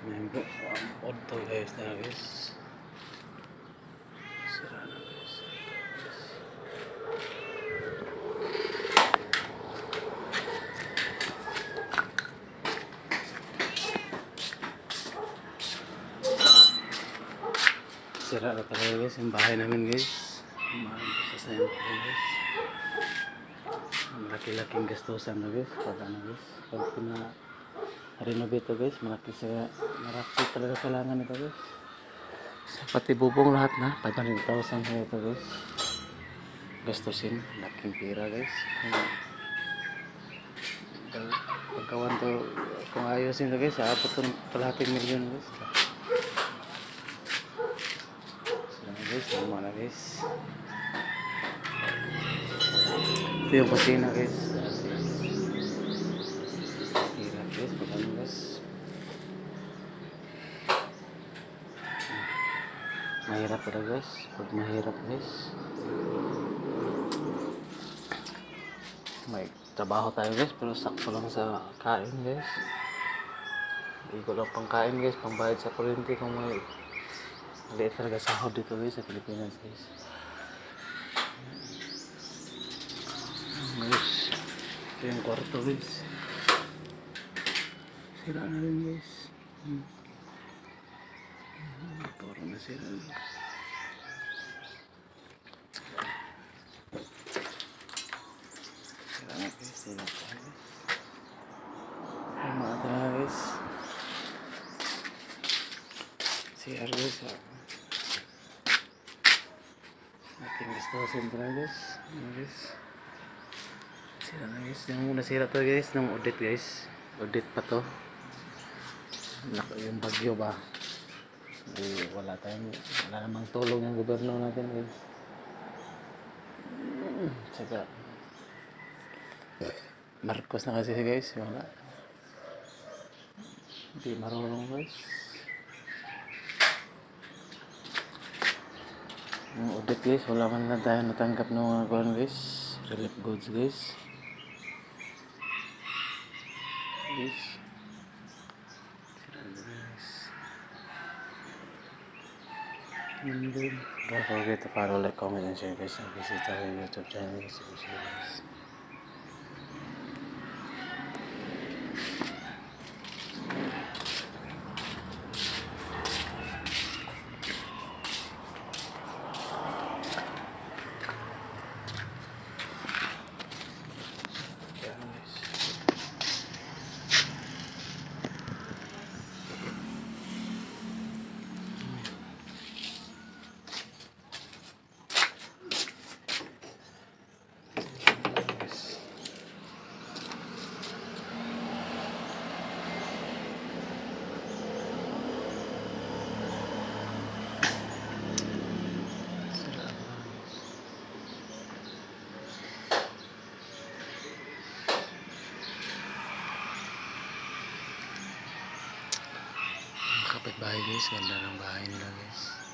Ngayon po, auto guys na guys. Sira na guys. Sira na talaga guys yung bahay namin guys. Maayos na yung bahay guys. Malaki-laking gastusan na guys. Pag ano guys, pag renovate to guys, malaki talaga kailangan nito guys. Pati bubong lahat na 500,000 na ito guys. Gastusin, laking pira guys. Pagkawan to, kung ayusin to guys, aabot to kalahating milyon guys. So guys, tama na guys. Ito yung kusina guys. Hirap guys, magano guys. Mahirap pala guys. Pag mahirap guys, may trabaho tayo guys, pero sakto lang sa kain guys. Hindi ko lang pang kain guys, pang bayad sa kuryente kung may maliit talaga sahod dito guys sa Pilipinas guys. Guys, ito yung kwarto guys. Sira na rin guys. Puro na sira guys. Sira na guys, sira na guys. Mata na guys. CR guys. Ating gastusin talaga guys. Guys. Sira na guys. Yung nasira to guys, ng audit guys. Audit pa to. Yung bagyo ba? Wala namang tulong ng gobyerno natin guys. Saka Marcos na kasi guys, wala. Hindi marunong guys. Yung audit guys, wala man na tayo natanggap ng mga kuhan guys. Relief goods guys. Guys. And then, don't forget to follow, like, comment, and share guys. And visit our YouTube channel guys. Kapit bahay guys, ganda ng bahay nila guys.